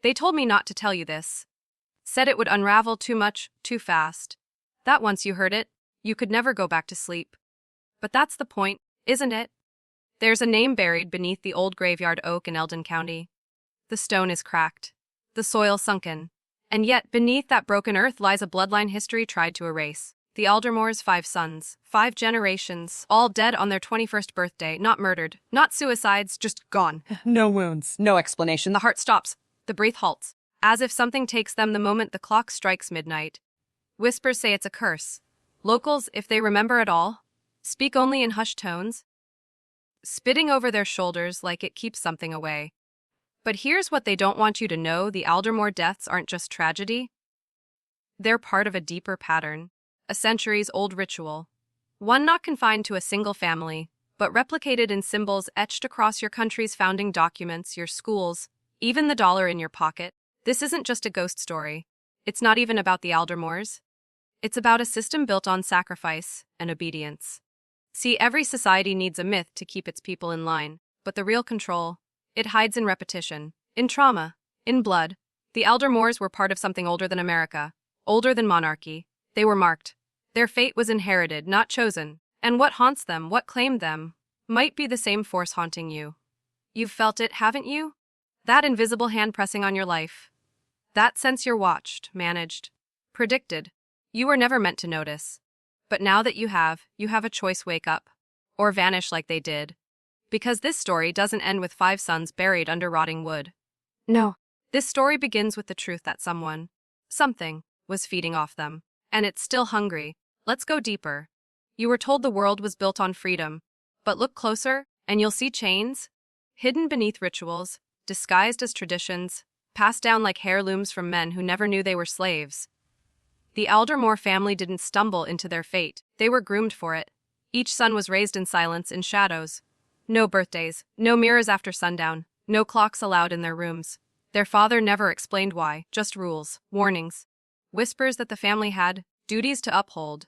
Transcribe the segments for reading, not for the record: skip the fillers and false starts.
They told me not to tell you this. Said it would unravel too much, too fast. That once you heard it, you could never go back to sleep. But that's the point, isn't it? There's a name buried beneath the old graveyard oak in Eldon County. The stone is cracked, the soil sunken, and yet beneath that broken earth lies a bloodline history tried to erase. The Aldermore's 5 sons, 5 generations, all dead on their 21st birthday, not murdered, not suicides, just gone. No wounds, no explanation. The heart stops, the breath halts, as if something takes them the moment the clock strikes midnight. Whispers say it's a curse. Locals, if they remember at all, speak only in hushed tones, spitting over their shoulders like it keeps something away. But here's what they don't want you to know: the Aldermore deaths aren't just tragedy. They're part of a deeper pattern, a centuries-old ritual, one not confined to a single family, but replicated in symbols etched across your country's founding documents, your schools, even the dollar in your pocket. This isn't just a ghost story. It's not even about the Aldermores. It's about a system built on sacrifice and obedience. See, every society needs a myth to keep its people in line, but the real control, it hides in repetition, in trauma, in blood. The Aldermores were part of something older than America, older than monarchy. They were marked. Their fate was inherited, not chosen. And what haunts them, what claimed them, might be the same force haunting you. You've felt it, haven't you? That invisible hand pressing on your life. That sense you're watched, managed, predicted. You were never meant to notice. But now that you have a choice: wake up, or vanish like they did. Because this story doesn't end with 5 sons buried under rotting wood. No. This story begins with the truth that something, was feeding off them. And it's still hungry. Let's go deeper. You were told the world was built on freedom. But look closer, and you'll see chains, hidden beneath rituals, disguised as traditions, passed down like heirlooms from men who never knew they were slaves. The Aldermore family didn't stumble into their fate. They were groomed for it. Each son was raised in silence, in shadows. No birthdays, no mirrors after sundown, no clocks allowed in their rooms. Their father never explained why, just rules, warnings, whispers that the family had duties to uphold.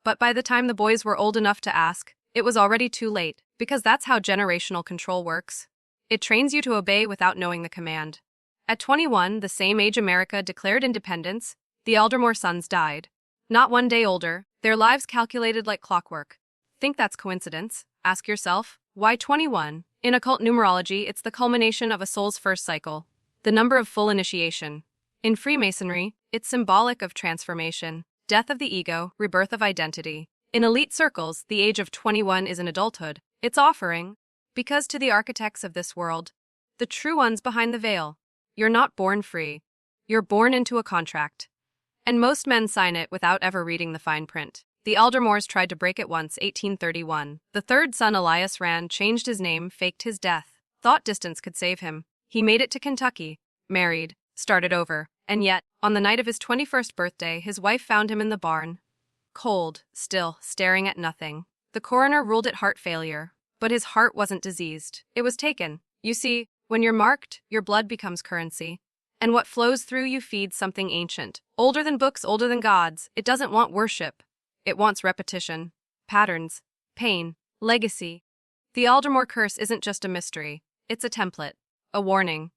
But by the time the boys were old enough to ask, it was already too late, because that's how generational control works. It trains you to obey without knowing the command. At 21, the same age America declared independence, the Aldermore sons died. Not one day older, their lives calculated like clockwork. Think that's coincidence? Ask yourself, why 21? In occult numerology, it's the culmination of a soul's first cycle, the number of full initiation. In Freemasonry, it's symbolic of transformation, death of the ego, rebirth of identity. In elite circles, the age of 21 is an adulthood. It's offering, because to the architects of this world, the true ones behind the veil, you're not born free. You're born into a contract. And most men sign it without ever reading the fine print. The Aldermores tried to break it once, 1831. The third son, Elias Rand, changed his name, faked his death, thought distance could save him. He made it to Kentucky, married, started over. And yet, on the night of his 21st birthday, his wife found him in the barn. Cold, still, staring at nothing. The coroner ruled it heart failure. But his heart wasn't diseased. It was taken. You see, when you're marked, your blood becomes currency. And what flows through you feeds something ancient, older than books, older than gods. It doesn't want worship. It wants repetition, patterns, pain, legacy. The Aldermore curse isn't just a mystery. It's a template, a warning.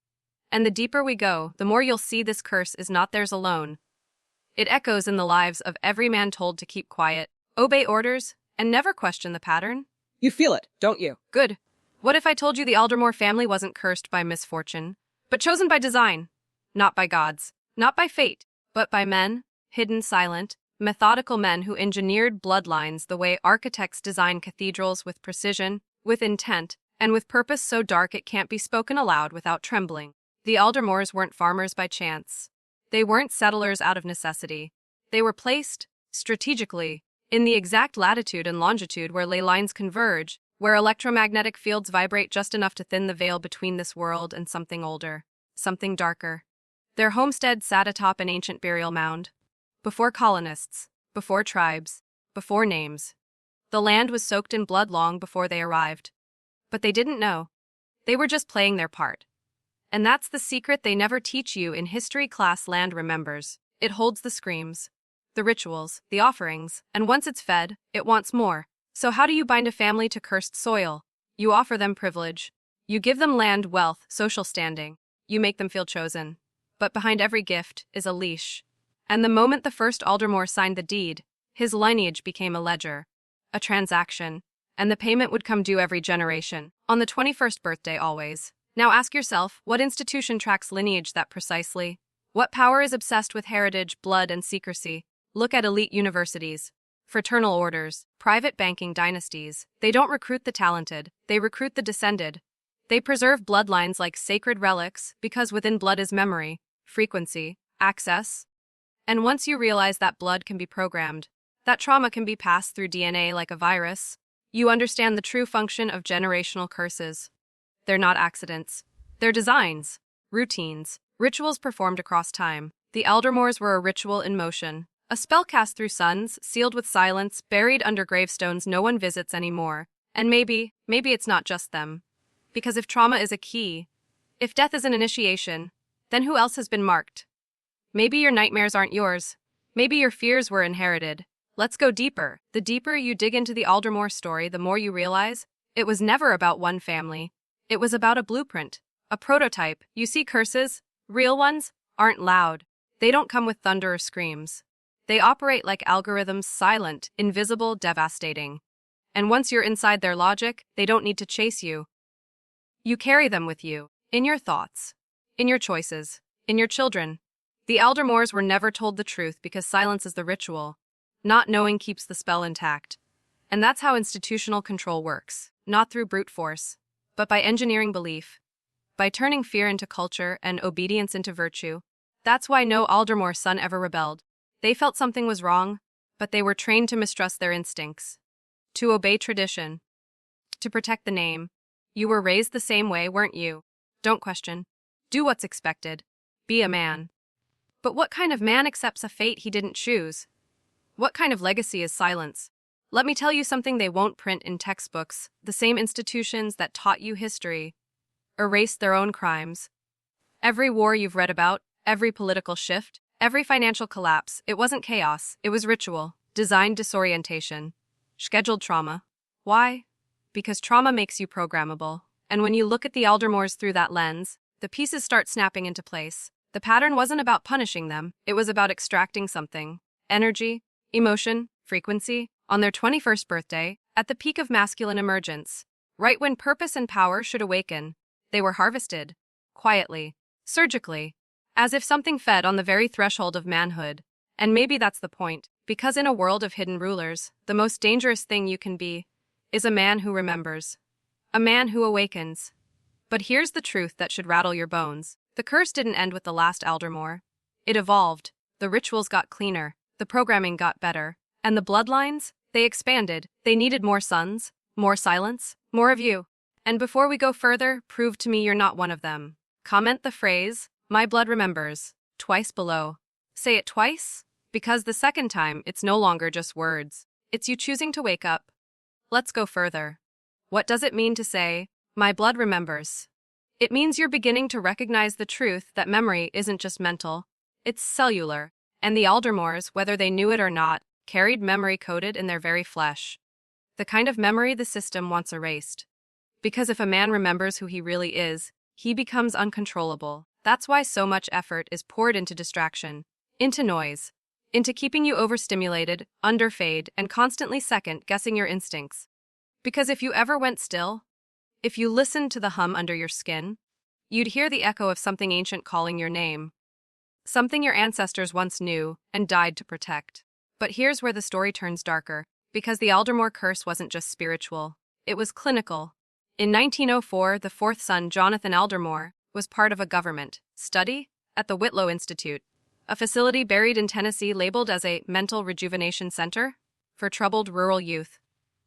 And the deeper we go, the more you'll see this curse is not theirs alone. It echoes in the lives of every man told to keep quiet, obey orders, and never question the pattern. You feel it, don't you? Good. What if I told you the Aldermore family wasn't cursed by misfortune, but chosen by design? Not by gods, not by fate, but by men, hidden, silent, methodical men who engineered bloodlines the way architects design cathedrals, with precision, with intent, and with purpose so dark it can't be spoken aloud without trembling. The Aldermores weren't farmers by chance. They weren't settlers out of necessity. They were placed, strategically, in the exact latitude and longitude where ley lines converge, where electromagnetic fields vibrate just enough to thin the veil between this world and something older, something darker. Their homestead sat atop an ancient burial mound. Before colonists, before tribes, before names. The land was soaked in blood long before they arrived. But they didn't know. They were just playing their part. And that's the secret they never teach you in history class. Land remembers. It holds the screams, the rituals, the offerings, and once it's fed, it wants more. So how do you bind a family to cursed soil? You offer them privilege. You give them land, wealth, social standing. You make them feel chosen. but behind every gift is a leash. And the moment the first Aldermore signed the deed, his lineage became a ledger, a transaction, and the payment would come due every generation, on the 21st birthday always. Now ask yourself, what institution tracks lineage that precisely? What power is obsessed with heritage, blood, and secrecy? Look at elite universities, fraternal orders, private banking dynasties. They don't recruit the talented, they recruit the descended. They preserve bloodlines like sacred relics because within blood is memory, frequency, access. And once you realize that blood can be programmed, that trauma can be passed through DNA like a virus, you understand the true function of generational curses. They're not accidents. They're designs, routines, rituals performed across time. The Aldermores were a ritual in motion. A spell cast through suns, sealed with silence, buried under gravestones no one visits anymore. And maybe it's not just them. Because if trauma is a key, if death is an initiation, then who else has been marked? Maybe your nightmares aren't yours. Maybe your fears were inherited. Let's go deeper. The deeper you dig into the Aldermore story, the more you realize it was never about one family. It was about a blueprint, a prototype. You see, curses, real ones, aren't loud. They don't come with thunder or screams. They operate like algorithms, silent, invisible, devastating. And once you're inside their logic, they don't need to chase you. You carry them with you, in your thoughts, in your choices, in your children. The Aldermores were never told the truth because silence is the ritual. Not knowing keeps the spell intact. And that's how institutional control works, not through brute force, but by engineering belief, by turning fear into culture and obedience into virtue. That's why no Aldermore son ever rebelled. They felt something was wrong, but they were trained to mistrust their instincts, to obey tradition, to protect the name. You were raised the same way, weren't you? Don't question. Do what's expected. Be a man. But what kind of man accepts a fate he didn't choose? What kind of legacy is silence? Let me tell you something they won't print in textbooks. The same institutions that taught you history erased their own crimes. Every war you've read about, every political shift, every financial collapse, it wasn't chaos, it was ritual, designed disorientation, scheduled trauma. Why? Because trauma makes you programmable. And when you look at the Aldermores through that lens, the pieces start snapping into place. The pattern wasn't about punishing them, it was about extracting something. Energy, emotion, frequency. On their 21st birthday, at the peak of masculine emergence, right when purpose and power should awaken, they were harvested, quietly, surgically, as if something fed on the very threshold of manhood. And maybe that's the point, because in a world of hidden rulers, the most dangerous thing you can be is a man who remembers, a man who awakens. But here's the truth that should rattle your bones. The curse didn't end with the last Aldermore. It evolved, the rituals got cleaner, the programming got better, and the bloodlines, they expanded. They needed more sons, more silence, more of you. And before we go further, prove to me you're not one of them. Comment the phrase, "My blood remembers," twice below. Say it twice, because the second time, it's no longer just words. It's you choosing to wake up. Let's go further. What does it mean to say, "My blood remembers"? It means you're beginning to recognize the truth that memory isn't just mental, it's cellular. And the Aldermores, whether they knew it or not, carried memory coded in their very flesh. The kind of memory the system wants erased. Because if a man remembers who he really is, he becomes uncontrollable. That's why so much effort is poured into distraction, into noise, into keeping you overstimulated, underfed, and constantly second-guessing your instincts. Because if you ever went still, if you listened to the hum under your skin, you'd hear the echo of something ancient calling your name. Something your ancestors once knew and died to protect. But here's where the story turns darker, because the Aldermore curse wasn't just spiritual, it was clinical. In 1904, the fourth son, Jonathan Aldermore, was part of a government study at the Whitlow Institute, a facility buried in Tennessee labeled as a mental rejuvenation center for troubled rural youth.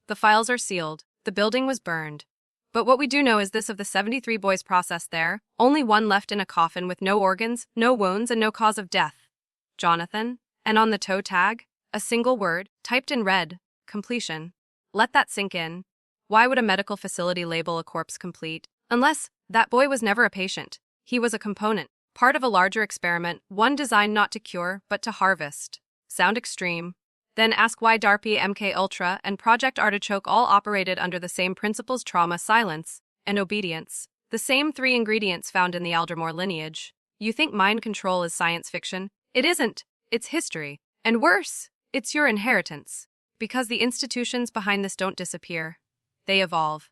The files are sealed, the building was burned. But what we do know is this: of the 73 boys processed there, only one left in a coffin with no organs, no wounds, and no cause of death. Jonathan. And on the toe tag, a single word, typed in red, completion. Let that sink in. Why would a medical facility label a corpse complete? Unless that boy was never a patient. He was a component, part of a larger experiment, one designed not to cure, but to harvest. Sound extreme? Then ask why DARPA, MK Ultra, and Project Artichoke all operated under the same principles: trauma, silence, and obedience. The same three ingredients found in the Aldermore lineage. You think mind control is science fiction? It isn't. It's history. And worse, it's your inheritance. Because the institutions behind this don't disappear. They evolve.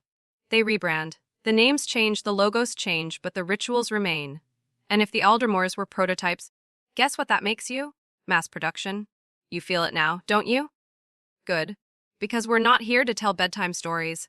They rebrand. The names change, the logos change, but the rituals remain. And if the Aldermores were prototypes, guess what that makes you? Mass production. You feel it now, don't you? Good. Because we're not here to tell bedtime stories.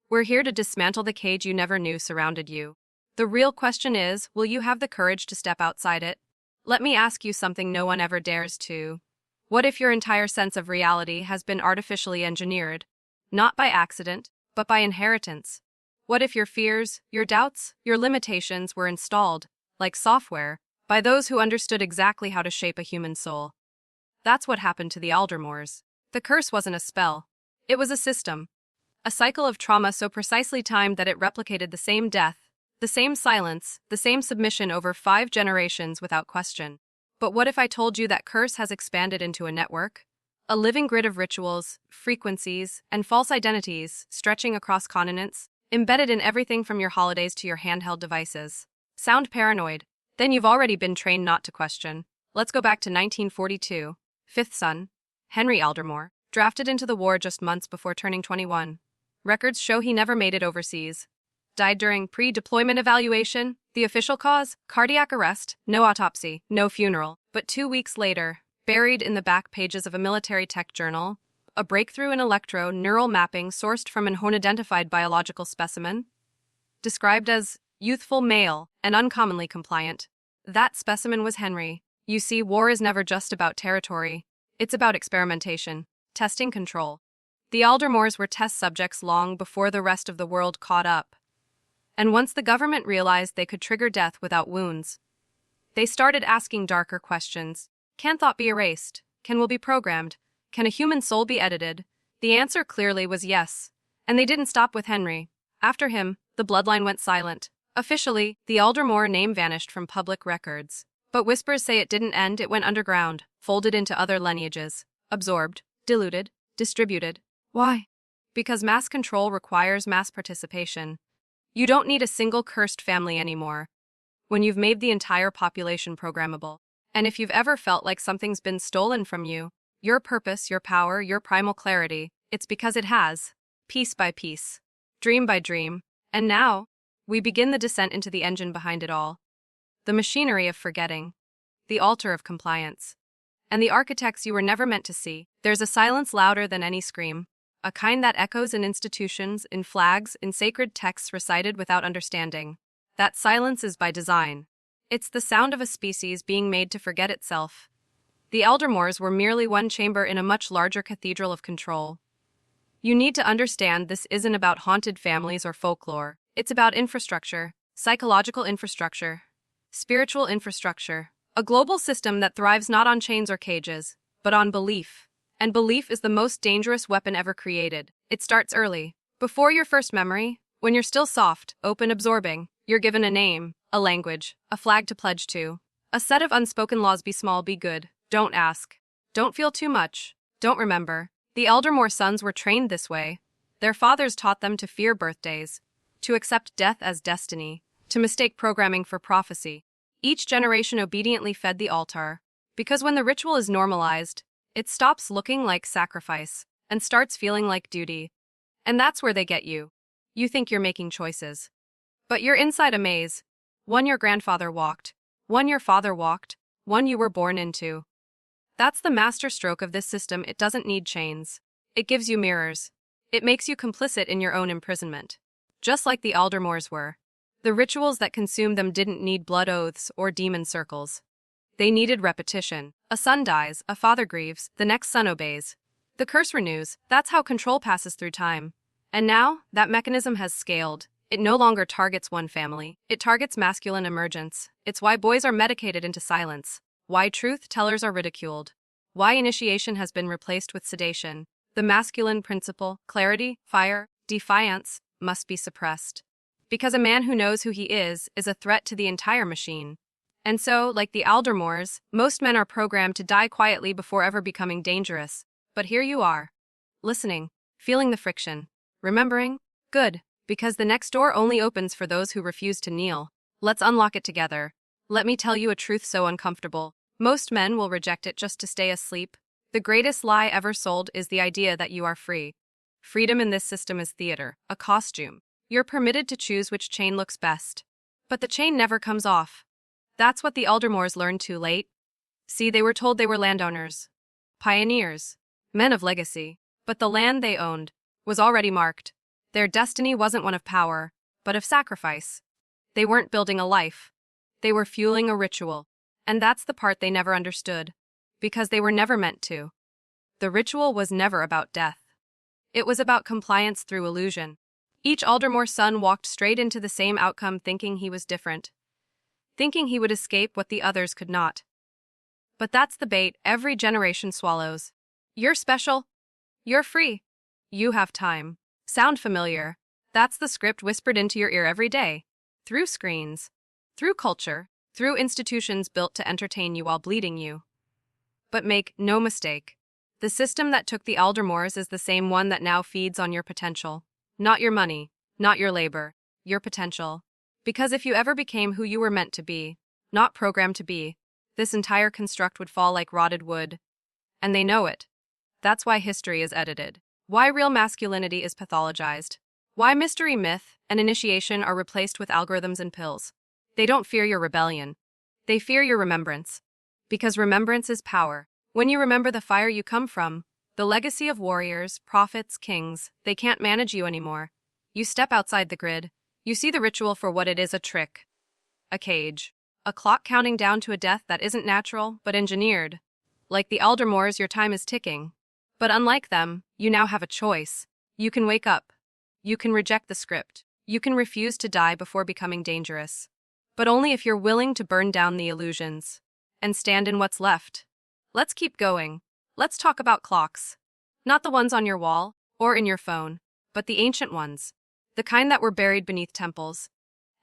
We're here to dismantle the cage you never knew surrounded you. The real question is, will you have the courage to step outside it? Let me ask you something no one ever dares to. What if your entire sense of reality has been artificially engineered? Not by accident, but by inheritance. What if your fears, your doubts, your limitations were installed, like software, by those who understood exactly how to shape a human soul? That's what happened to the Aldermores. The curse wasn't a spell. It was a system. A cycle of trauma so precisely timed that it replicated the same death, the same silence, the same submission over 5 generations without question. But what if I told you that curse has expanded into a network? A living grid of rituals, frequencies, and false identities stretching across continents, embedded in everything from your holidays to your handheld devices. Sound paranoid? Then you've already been trained not to question. Let's go back to 1942. Fifth son, Henry Aldermore, drafted into the war just months before turning 21. Records show he never made it overseas. Died during pre-deployment evaluation. The official cause? Cardiac arrest. No autopsy, no funeral. But 2 weeks later, buried in the back pages of a military tech journal, a breakthrough in neural mapping sourced from an unidentified biological specimen, described as youthful male and uncommonly compliant. That specimen was Henry. You see, war is never just about territory. It's about experimentation, testing control. The Aldermores were test subjects long before the rest of the world caught up. And once the government realized they could trigger death without wounds, they started asking darker questions. Can thought be erased? Can will be programmed? Can a human soul be edited? The answer clearly was yes. And they didn't stop with Henry. After him, the bloodline went silent. Officially, the Aldermore name vanished from public records. But whispers say it didn't end, it went underground, folded into other lineages, absorbed, diluted, distributed. Why? Because mass control requires mass participation. You don't need a single cursed family anymore when you've made the entire population programmable. And if you've ever felt like something's been stolen from you, your purpose, your power, your primal clarity, it's because it has, piece by piece, dream by dream. And now, we begin the descent into the engine behind it all. The machinery of forgetting, the altar of compliance, and the architects you were never meant to see. There's a silence louder than any scream, a kind that echoes in institutions, in flags, in sacred texts recited without understanding. That silence is by design. It's the sound of a species being made to forget itself. The Aldermores were merely one chamber in a much larger cathedral of control. You need to understand this isn't about haunted families or folklore. It's about infrastructure, psychological infrastructure, spiritual infrastructure, a global system that thrives not on chains or cages, but on belief. And belief is the most dangerous weapon ever created. It starts early. Before your first memory, when you're still soft, open, absorbing, you're given a name, a language, a flag to pledge to, a set of unspoken laws: be small, be good, don't ask, don't feel too much, don't remember. The Aldermore sons were trained this way. Their fathers taught them to fear birthdays, to accept death as destiny, to mistake programming for prophecy. Each generation obediently fed the altar, because when the ritual is normalized, it stops looking like sacrifice and starts feeling like duty. And that's where they get you. You think you're making choices, but you're inside a maze. One your grandfather walked, one your father walked, one you were born into. That's the master stroke of this system. It doesn't need chains. It gives you mirrors. It makes you complicit in your own imprisonment. Just like the Aldermores were. The rituals that consumed them didn't need blood oaths or demon circles. They needed repetition. A son dies, a father grieves, the next son obeys. The curse renews. That's how control passes through time. And now, that mechanism has scaled. It no longer targets one family. It targets masculine emergence. It's why boys are medicated into silence. Why truth tellers are ridiculed. Why initiation has been replaced with sedation. The masculine principle, clarity, fire, defiance, must be suppressed. Because a man who knows who he is a threat to the entire machine. And so, like the Aldermores, most men are programmed to die quietly before ever becoming dangerous. But here you are, listening, feeling the friction, remembering? Good, because the next door only opens for those who refuse to kneel. Let's unlock it together. Let me tell you a truth so uncomfortable. Most men will reject it just to stay asleep. The greatest lie ever sold is the idea that you are free. Freedom in this system is theater, a costume. You're permitted to choose which chain looks best. But the chain never comes off. That's what the Aldermores learned too late. See, they were told they were landowners, pioneers, men of legacy. But the land they owned was already marked. Their destiny wasn't one of power, but of sacrifice. They weren't building a life. They were fueling a ritual. And that's the part they never understood. Because they were never meant to. The ritual was never about death. It was about compliance through illusion. Each Aldermore son walked straight into the same outcome thinking he was different. Thinking he would escape what the others could not. But that's the bait every generation swallows. You're special. You're free. You have time. Sound familiar? That's the script whispered into your ear every day. Through screens. Through culture. Through institutions built to entertain you while bleeding you. But make no mistake. The system that took the Aldermores is the same one that now feeds on your potential. Not your money. Not your labor. Your potential. Because if you ever became who you were meant to be, not programmed to be, this entire construct would fall like rotted wood. And they know it. That's why history is edited. Why real masculinity is pathologized. Why mystery, myth, and initiation are replaced with algorithms and pills. They don't fear your rebellion. They fear your remembrance. Because remembrance is power. When you remember the fire you come from, the legacy of warriors, prophets, kings, they can't manage you anymore. You step outside the grid. You see the ritual for what it is, a trick. A cage. A clock counting down to a death that isn't natural, but engineered. Like the Aldermores, your time is ticking. But unlike them, you now have a choice. You can wake up. You can reject the script. You can refuse to die before becoming dangerous. But only if you're willing to burn down the illusions. And stand in what's left. Let's keep going. Let's talk about clocks. Not the ones on your wall, or in your phone, but the ancient ones. The kind that were buried beneath temples.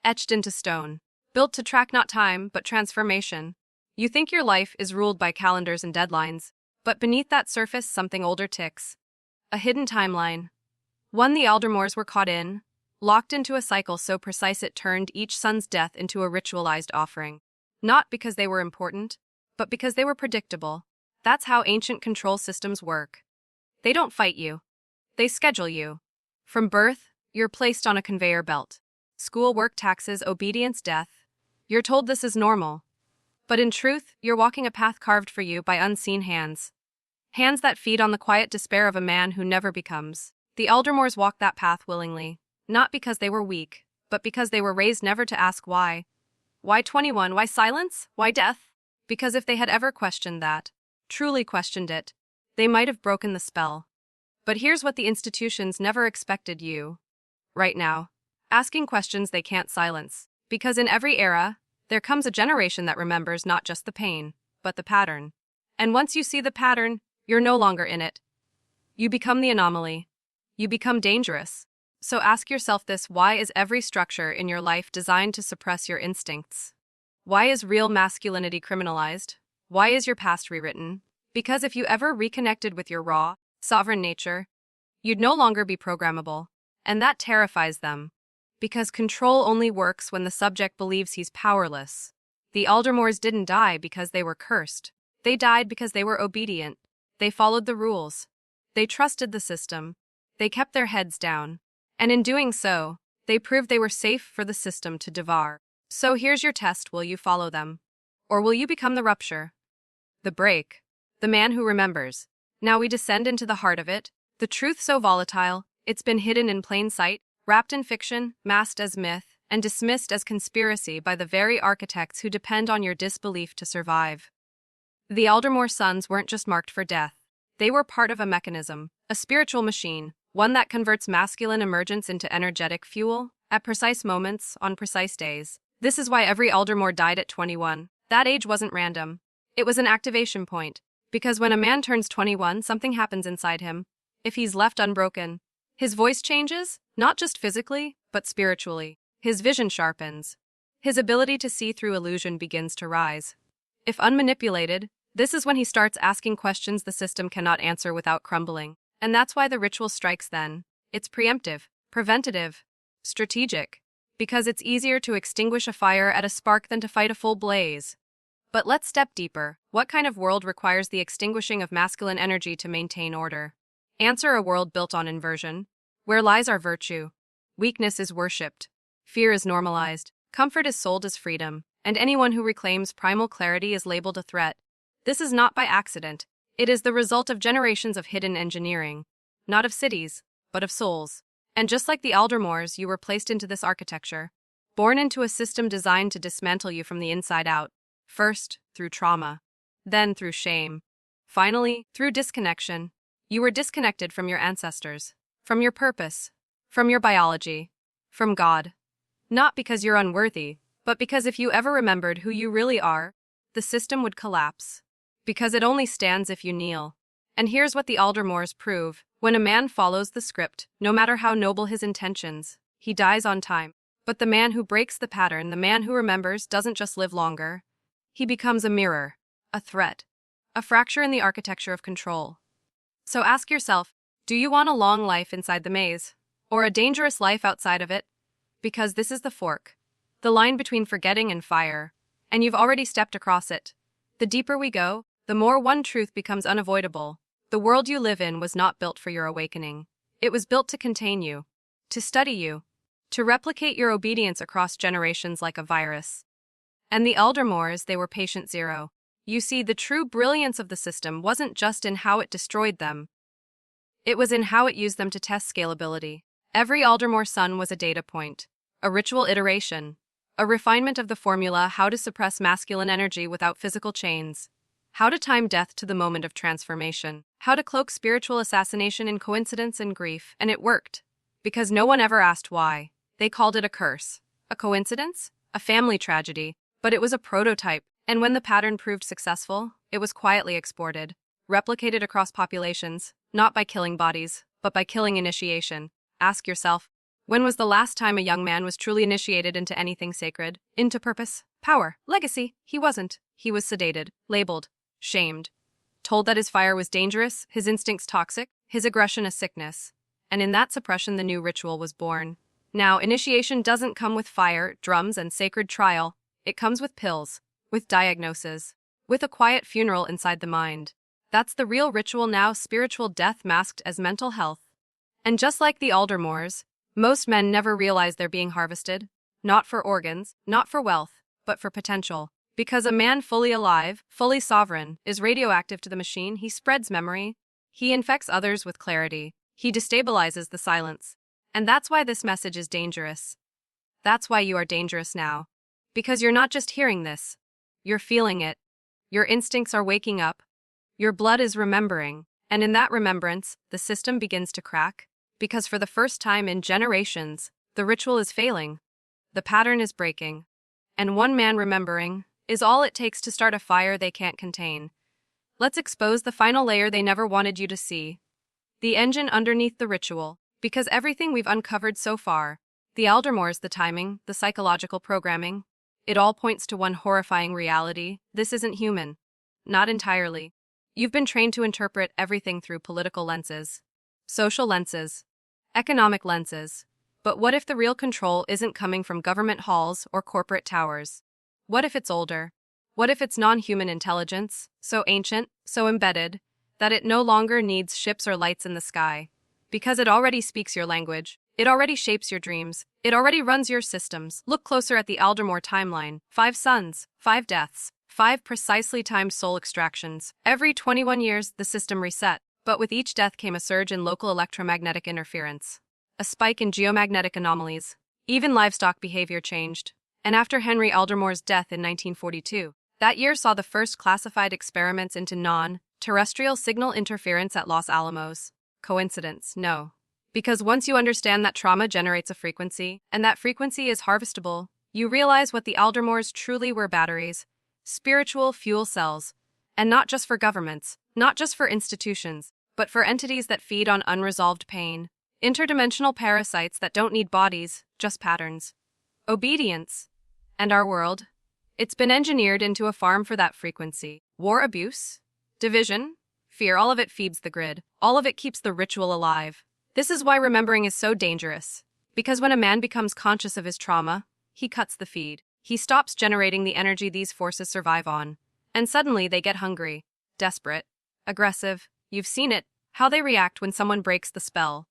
Etched into stone. Built to track not time, but transformation. You think your life is ruled by calendars and deadlines, but beneath that surface something older ticks. A hidden timeline. One the Aldermores were caught in, locked into a cycle so precise it turned each son's death into a ritualized offering. Not because they were important, but because they were predictable. That's how ancient control systems work. They don't fight you. They schedule you. From birth, you're placed on a conveyor belt. School, work, taxes, obedience, death. You're told this is normal. But in truth, you're walking a path carved for you by unseen hands. Hands that feed on the quiet despair of a man who never becomes. The Aldermores walked that path willingly. Not because they were weak, but because they were raised never to ask why. Why 21? Why silence? Why death? Because if they had ever questioned that, truly questioned it, they might have broken the spell. But here's what the institutions never expected you. Right now. Asking questions they can't silence. Because in every era, there comes a generation that remembers not just the pain, but the pattern. And once you see the pattern, you're no longer in it. You become the anomaly. You become dangerous. So ask yourself this: why is every structure in your life designed to suppress your instincts? Why is real masculinity criminalized? Why is your past rewritten? Because if you ever reconnected with your raw, sovereign nature, you'd no longer be programmable. And that terrifies them. Because control only works when the subject believes he's powerless. The Aldermores didn't die because they were cursed. They died because they were obedient. They followed the rules. They trusted the system. They kept their heads down. And in doing so, they proved they were safe for the system to devour. So here's your test: will you follow them? Or will you become the rupture? The break. The man who remembers. Now we descend into the heart of it. The truth so volatile, it's been hidden in plain sight, wrapped in fiction, masked as myth, and dismissed as conspiracy by the very architects who depend on your disbelief to survive. The Aldermore sons weren't just marked for death. They were part of a mechanism, a spiritual machine, one that converts masculine emergence into energetic fuel, at precise moments, on precise days. This is why every Aldermore died at 21. That age wasn't random. It was an activation point. Because when a man turns 21, something happens inside him. If he's left unbroken, his voice changes, not just physically, but spiritually. His vision sharpens. His ability to see through illusion begins to rise. If unmanipulated, this is when he starts asking questions the system cannot answer without crumbling. And that's why the ritual strikes then. It's preemptive, preventative, strategic. Because it's easier to extinguish a fire at a spark than to fight a full blaze. But let's step deeper. What kind of world requires the extinguishing of masculine energy to maintain order? Answer: a world built on inversion, where lies are virtue, weakness is worshipped, fear is normalized, comfort is sold as freedom, and anyone who reclaims primal clarity is labeled a threat. This is not by accident. It is the result of generations of hidden engineering, not of cities, but of souls. And just like the Aldermores, you were placed into this architecture, born into a system designed to dismantle you from the inside out. First, through trauma, then through shame, finally, through disconnection. You were disconnected from your ancestors, from your purpose, from your biology, from God. Not because you're unworthy, but because if you ever remembered who you really are, the system would collapse. Because it only stands if you kneel. And here's what the Aldermores prove. When a man follows the script, no matter how noble his intentions, he dies on time. But the man who breaks the pattern, the man who remembers, doesn't just live longer. He becomes a mirror, a threat, a fracture in the architecture of control. So ask yourself, do you want a long life inside the maze, or a dangerous life outside of it? Because this is the fork, the line between forgetting and fire, and you've already stepped across it. The deeper we go, the more one truth becomes unavoidable. The world you live in was not built for your awakening. It was built to contain you, to study you, to replicate your obedience across generations like a virus. And the Aldermores, they were patient zero. You see, the true brilliance of the system wasn't just in how it destroyed them. It was in how it used them to test scalability. Every Aldermore son was a data point, a ritual iteration, a refinement of the formula how to suppress masculine energy without physical chains, how to time death to the moment of transformation, how to cloak spiritual assassination in coincidence and grief, and it worked. Because no one ever asked why. They called it a curse. A coincidence? A family tragedy. But it was a prototype, and when the pattern proved successful, it was quietly exported, replicated across populations, not by killing bodies, but by killing initiation. Ask yourself, when was the last time a young man was truly initiated into anything sacred, into purpose, power, legacy? He wasn't. He was sedated, labeled, shamed, told that his fire was dangerous, his instincts toxic, his aggression a sickness. And in that suppression the new ritual was born. Now, initiation doesn't come with fire, drums, and sacred trial. It comes with pills, with diagnosis, with a quiet funeral inside the mind. That's the real ritual now, spiritual death masked as mental health. And just like the Aldermores, most men never realize they're being harvested, not for organs, not for wealth, but for potential. Because a man fully alive, fully sovereign, is radioactive to the machine. He spreads memory. He infects others with clarity. He destabilizes the silence. And that's why this message is dangerous. That's why you are dangerous now. Because you're not just hearing this. You're feeling it. Your instincts are waking up. Your blood is remembering. And in that remembrance, the system begins to crack. Because for the first time in generations, the ritual is failing. The pattern is breaking. And one man remembering is all it takes to start a fire they can't contain. Let's expose the final layer they never wanted you to see. The engine underneath the ritual. Because everything we've uncovered so far, the Aldermores, the timing, the psychological programming, it all points to one horrifying reality. This isn't human. Not entirely. You've been trained to interpret everything through political lenses, social lenses, economic lenses. But what if the real control isn't coming from government halls or corporate towers? What if it's older? What if it's non-human intelligence, so ancient, so embedded, that it no longer needs ships or lights in the sky? Because it already speaks your language. It already shapes your dreams. It already runs your systems. Look closer at the Aldermore timeline. 5 sons, 5 deaths, 5 precisely timed soul extractions. Every 21 years, the system reset. But with each death came a surge in local electromagnetic interference, a spike in geomagnetic anomalies. Even livestock behavior changed. And after Henry Aldermore's death in 1942, that year saw the first classified experiments into non-terrestrial signal interference at Los Alamos. Coincidence? No. Because once you understand that trauma generates a frequency, and that frequency is harvestable, you realize what the Aldermores truly were: batteries, spiritual fuel cells, and not just for governments, not just for institutions, but for entities that feed on unresolved pain, interdimensional parasites that don't need bodies, just patterns. Obedience. And our world? It's been engineered into a farm for that frequency. War, abuse, division, fear, all of it feeds the grid. All of it keeps the ritual alive. This is why remembering is so dangerous. Because when a man becomes conscious of his trauma, he cuts the feed. He stops generating the energy these forces survive on. And suddenly they get hungry, desperate, aggressive. You've seen it, how they react when someone breaks the spell.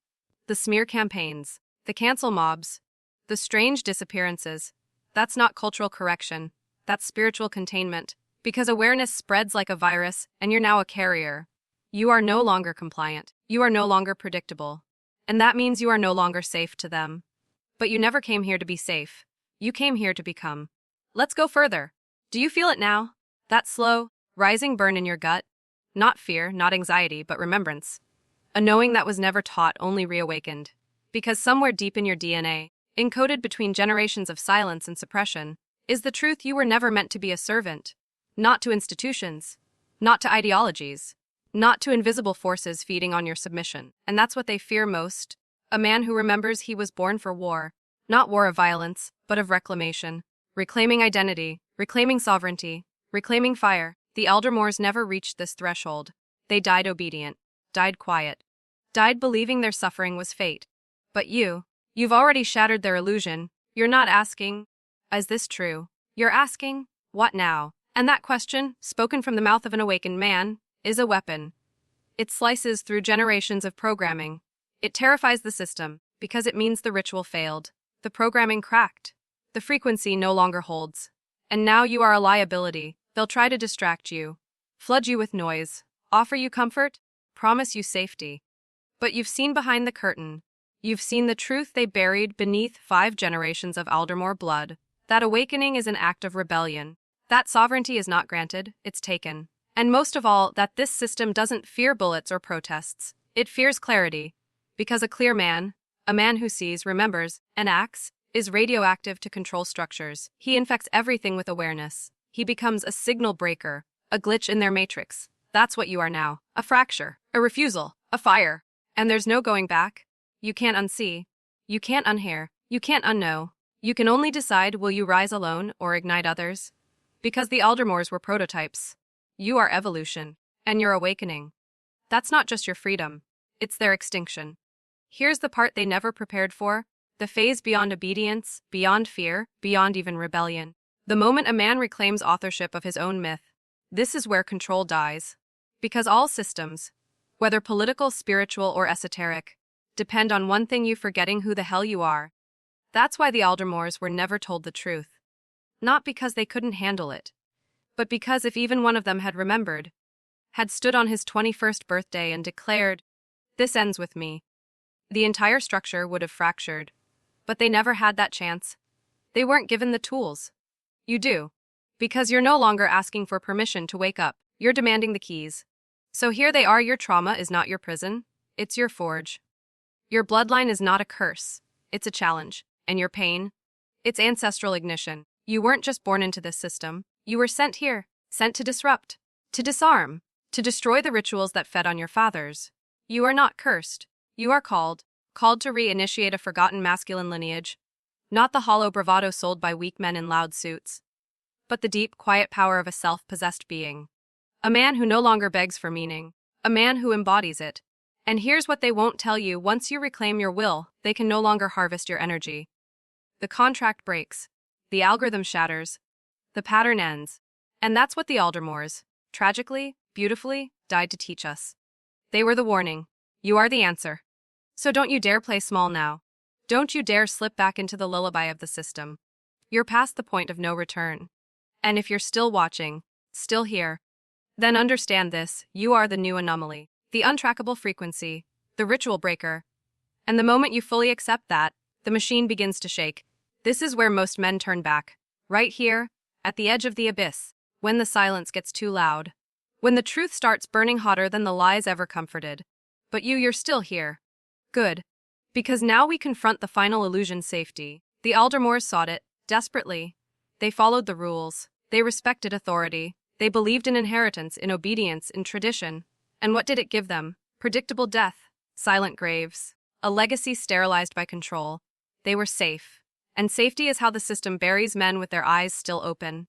The smear campaigns, the cancel mobs, the strange disappearances. That's not cultural correction. That's spiritual containment. Because awareness spreads like a virus, and you're now a carrier. You are no longer compliant. You are no longer predictable. And that means you are no longer safe to them. But you never came here to be safe. You came here to become. Let's go further. Do you feel it now? That slow, rising burn in your gut? Not fear, not anxiety, but remembrance. A knowing that was never taught, only reawakened. Because somewhere deep in your DNA, encoded between generations of silence and suppression, is the truth you were never meant to be a servant. Not to institutions. Not to ideologies. Not to invisible forces feeding on your submission. And that's what they fear most. A man who remembers he was born for war. Not war of violence, but of reclamation. Reclaiming identity, reclaiming sovereignty, reclaiming fire. The Aldermores never reached this threshold. They died obedient, died quiet, died believing their suffering was fate. But you've already shattered their illusion. You're not asking, is this true? You're asking, what now? And that question, spoken from the mouth of an awakened man, is a weapon. It slices through generations of programming. It terrifies the system, because it means the ritual failed. The programming cracked. The frequency no longer holds. And now you are a liability. They'll try to distract you, flood you with noise, offer you comfort, promise you safety. But you've seen behind the curtain. You've seen the truth they buried beneath 5 generations of Aldermore blood. That awakening is an act of rebellion. That sovereignty is not granted, it's taken. And most of all, that this system doesn't fear bullets or protests. It fears clarity. Because a clear man, a man who sees, remembers, and acts, is radioactive to control structures. He infects everything with awareness. He becomes a signal breaker, a glitch in their matrix. That's what you are now. A fracture, a refusal, a fire. And there's no going back. You can't unsee. You can't unhear. You can't unknow. You can only decide, will you rise alone or ignite others? Because the Aldermores were prototypes. You are evolution, and you're awakening. That's not just your freedom. It's their extinction. Here's the part they never prepared for. The phase beyond obedience, beyond fear, beyond even rebellion. The moment a man reclaims authorship of his own myth, this is where control dies. Because all systems, whether political, spiritual, or esoteric, depend on one thing: you forgetting who the hell you are. That's why the Aldermores were never told the truth. Not because they couldn't handle it, but because if even one of them had remembered, had stood on his 21st birthday and declared, "This ends with me," the entire structure would have fractured. But they never had that chance. They weren't given the tools. You do. Because you're no longer asking for permission to wake up. You're demanding the keys. So here they are. Your trauma is not your prison. It's your forge. Your bloodline is not a curse. It's a challenge. And your pain? It's ancestral ignition. You weren't just born into this system. You were sent here. Sent to disrupt. To disarm. To destroy the rituals that fed on your fathers. You are not cursed. You are called. Called to reinitiate a forgotten masculine lineage. Not the hollow bravado sold by weak men in loud suits, but the deep, quiet power of a self-possessed being. A man who no longer begs for meaning. A man who embodies it. And here's what they won't tell you: once you reclaim your will, they can no longer harvest your energy. The contract breaks. The algorithm shatters. The pattern ends. And that's what the Aldermores, tragically, beautifully, died to teach us. They were the warning. You are the answer. So don't you dare play small now. Don't you dare slip back into the lullaby of the system. You're past the point of no return. And if you're still watching, still here, then understand this: you are the new anomaly, the untrackable frequency, the ritual breaker. And the moment you fully accept that, the machine begins to shake. This is where most men turn back. Right here, at the edge of the abyss, when the silence gets too loud. When the truth starts burning hotter than the lies ever comforted. But you're still here. Good. Because now we confront the final illusion: safety. The Aldermores sought it, desperately. They followed the rules. They respected authority. They believed in inheritance, in obedience, in tradition. And what did it give them? Predictable death, silent graves, a legacy sterilized by control. They were safe. And safety is how the system buries men with their eyes still open.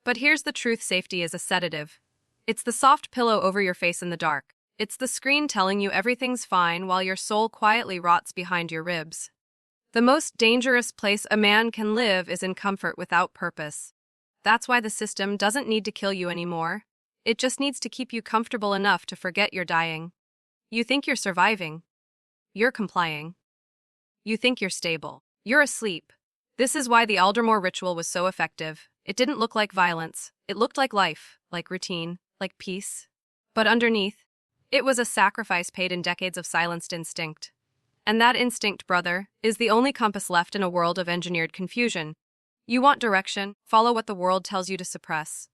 But here's the truth: safety is a sedative. It's the soft pillow over your face in the dark. It's the screen telling you everything's fine while your soul quietly rots behind your ribs. The most dangerous place a man can live is in comfort without purpose. That's why the system doesn't need to kill you anymore. It just needs to keep you comfortable enough to forget you're dying. You think you're surviving. You're complying. You think you're stable. You're asleep. This is why the Aldermore ritual was so effective. It didn't look like violence. It looked like life, like routine, like peace. But underneath, it was a sacrifice paid in decades of silenced instinct. And that instinct, brother, is the only compass left in a world of engineered confusion. You want direction, follow what the world tells you to suppress.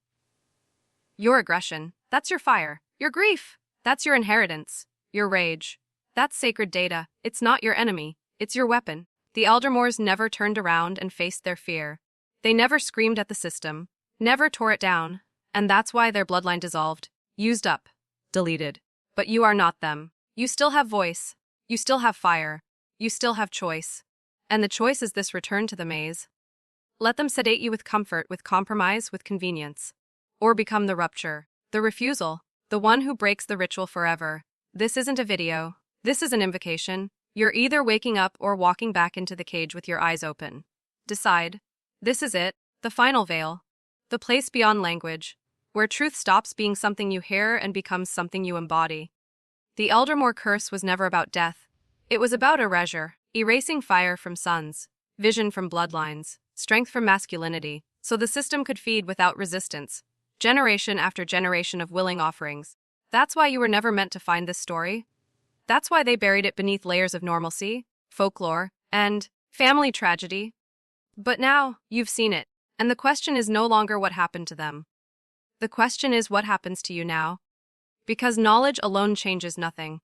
Your aggression, that's your fire. Your grief, that's your inheritance. Your rage, that's sacred data. It's not your enemy, it's your weapon. The Aldermores never turned around and faced their fear. They never screamed at the system, never tore it down, and that's why their bloodline dissolved, used up, deleted. But you are not them. You still have voice. You still have fire. You still have choice. And the choice is this: return to the maze. Let them sedate you with comfort, with compromise, with convenience. Or become the rupture, the refusal, the one who breaks the ritual forever. This isn't a video. This is an invocation. You're either waking up or walking back into the cage with your eyes open. Decide. This is it, the final veil. The place beyond language, where truth stops being something you hear and becomes something you embody. The Aldermore curse was never about death. It was about erasure, erasing fire from suns, vision from bloodlines, strength from masculinity, so the system could feed without resistance, generation after generation of willing offerings. That's why you were never meant to find this story. That's why they buried it beneath layers of normalcy, folklore, and family tragedy. But now, you've seen it, and the question is no longer what happened to them. The question is what happens to you now. Because knowledge alone changes nothing.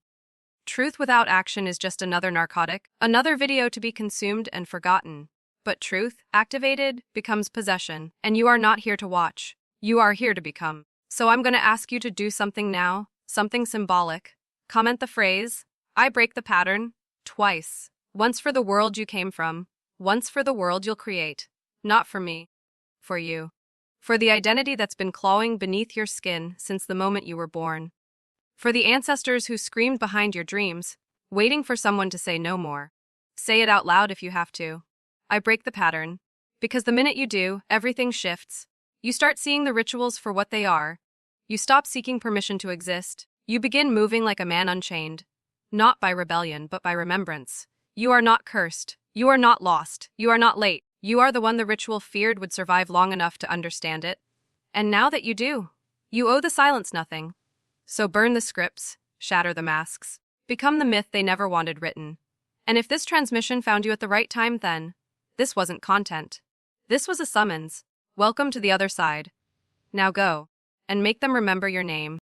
Truth without action is just another narcotic, another video to be consumed and forgotten. But truth, activated, becomes possession, and you are not here to watch. You are here to become. So I'm going to ask you to do something now, something symbolic. Comment the phrase, "I break the pattern," twice. Once for the world you came from, once for the world you'll create. Not for me. For you. For the identity that's been clawing beneath your skin since the moment you were born. For the ancestors who screamed behind your dreams, waiting for someone to say no more. Say it out loud if you have to. I break the pattern. Because the minute you do, everything shifts. You start seeing the rituals for what they are. You stop seeking permission to exist. You begin moving like a man unchained. Not by rebellion, but by remembrance. You are not cursed. You are not lost. You are not late. You are the one the ritual feared would survive long enough to understand it. And now that you do, you owe the silence nothing. So burn the scripts, shatter the masks, become the myth they never wanted written. And if this transmission found you at the right time, then this wasn't content. This was a summons. Welcome to the other side. Now go, and make them remember your name.